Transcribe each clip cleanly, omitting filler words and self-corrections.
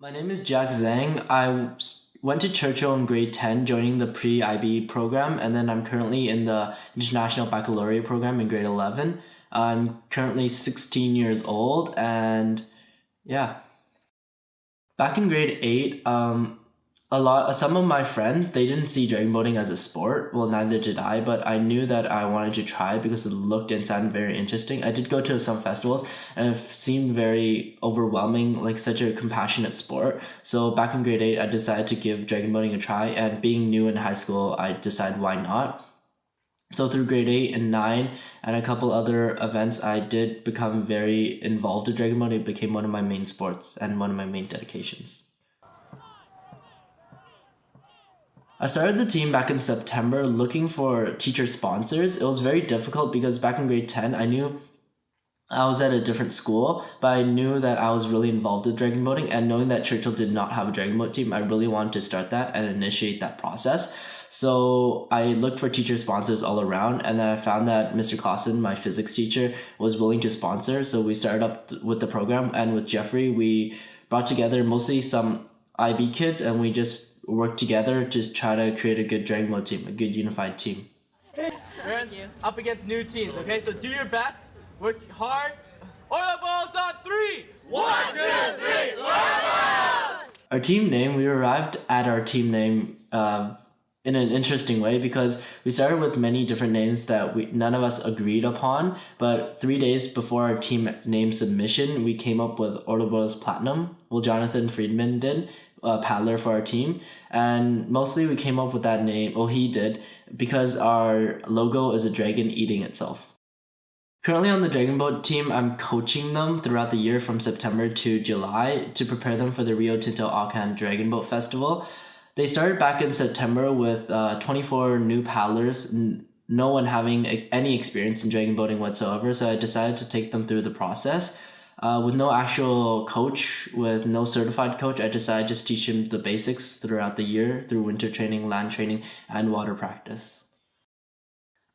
My name is Zhang. Went to Churchill in grade 10, joining the pre-IB program, and then I'm currently in the International Baccalaureate program in grade 11. I'm currently 16 years old, and yeah. Back in grade 8, some of my friends, they didn't see dragon boating as a sport. Well, neither did I, but I knew that I wanted to try because it looked and sounded very interesting. I did go to some festivals and it seemed very overwhelming, like such a compassionate sport. So back in grade 8, I decided to give dragon boating a try, and being new in high school, I decided why not. So through grade 8 and 9 and a couple other events, I did become very involved with dragon boating. It became one of my main sports and one of my main dedications. I started the team back in September looking for teacher sponsors. It was very difficult because back in grade 10, I knew I was at a different school, but I knew that I was really involved with dragon boating, and knowing that Churchill did not have a dragon boat team, I really wanted to start that and initiate that process. So I looked for teacher sponsors all around, and then I found that Mr. Clausen, my physics teacher, was willing to sponsor. So we started up with the program, and with Jeffrey, we brought together mostly some IB kids, and we just worked together to try to create a good dragon boat team, a good unified team. Parents up against new teams, okay? So do your best, work hard. Ouroboros on 3! 1, 2, 3, Ouroboros! Our team name, we arrived at our team name in an interesting way because we started with many different names that none of us agreed upon, but 3 days before our team name submission, we came up with Ouroboros Platinum. Well, Jonathan Friedman did, a paddler for our team, and mostly we came up with that name, he did, because our logo is a dragon eating itself. Currently on the dragon boat team, I'm coaching them throughout the year from September to July to prepare them for the Rio Tinto Auckland Dragon Boat Festival. They started back in September with 24 new paddlers, no one having any experience in dragon boating whatsoever, so I decided to take them through the process. With no actual coach, with no certified coach, I decided to just teach him the basics throughout the year through winter training, land training, and water practice.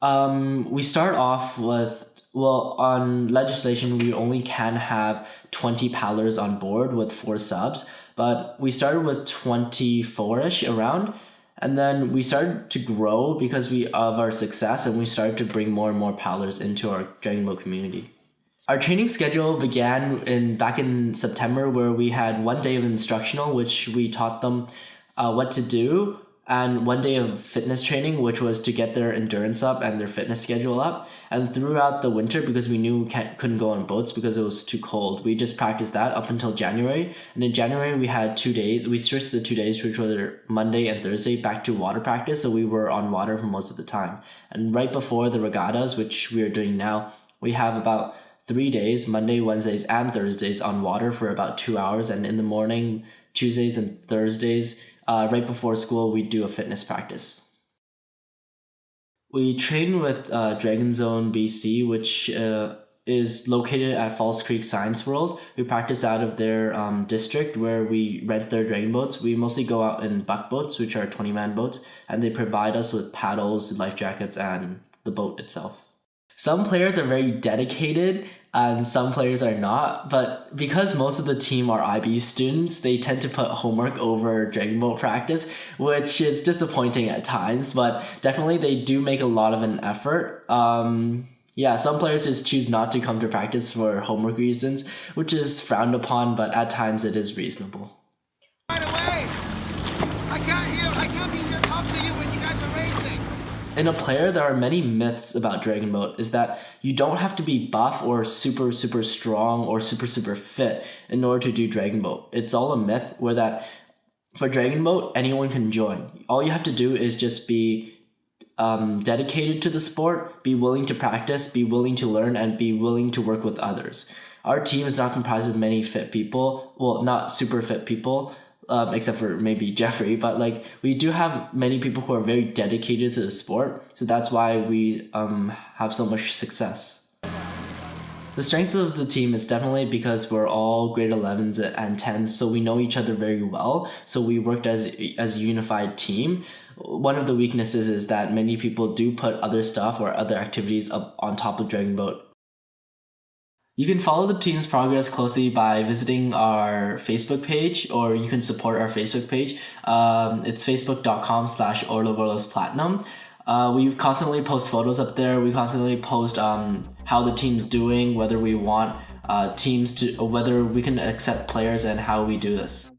We start off with, on legislation, we only can have 20 paddlers on board with 4 subs, but we started with 24-ish around, and then we started to grow because of our success, and we started to bring more and more paddlers into our dragon boat community. Our training schedule began back in September, where we had 1 day of instructional, which we taught them what to do, and 1 day of fitness training, which was to get their endurance up and their fitness schedule up. And throughout the winter, because we knew we couldn't go on boats because it was too cold, we just practiced that up until January. And in January, we had 2 days. We switched the 2 days, which were Monday and Thursday, back to water practice, so we were on water for most of the time. And right before the regattas, which we are doing now, we have about 3 days, Monday, Wednesdays, and Thursdays on water for about 2 hours. And in the morning, Tuesdays and Thursdays, right before school, we do a fitness practice. We train with Dragon Zone BC, which is located at Falls Creek Science World. We practice out of their district where we rent their dragon boats. We mostly go out in buck boats, which are 20-man boats, and they provide us with paddles, life jackets, and the boat itself. Some players are very dedicated and some players are not, but because most of the team are IB students, they tend to put homework over dragon boat practice, which is disappointing at times, but definitely they do make a lot of an effort. Some players just choose not to come to practice for homework reasons, which is frowned upon, but at times it is reasonable. Right away! I can't be here to talk to you when you guys are racing! In a player, there are many myths about dragon boat, is that you don't have to be buff or super strong or super fit in order to do dragon boat. It's all a myth where that for dragon boat, anyone can join. All you have to do is just be dedicated to the sport, be willing to practice, be willing to learn, and be willing to work with others. Our team is not comprised of many fit people, well, not super fit people, except for maybe Jeffrey, but like we do have many people who are very dedicated to the sport, so that's why we have so much success. The strength of the team is definitely because we're all grade 11s and 10s, so we know each other very well. So we worked as a unified team. One of the weaknesses is that many people do put other stuff or other activities up on top of Dragon Boat. You can follow the team's progress closely by visiting our Facebook page, or you can support our Facebook page. It's facebook.com/Ouroboros Platinum. We constantly post photos up there. We constantly post how the team's doing, whether we want whether we can accept players, and how we do this.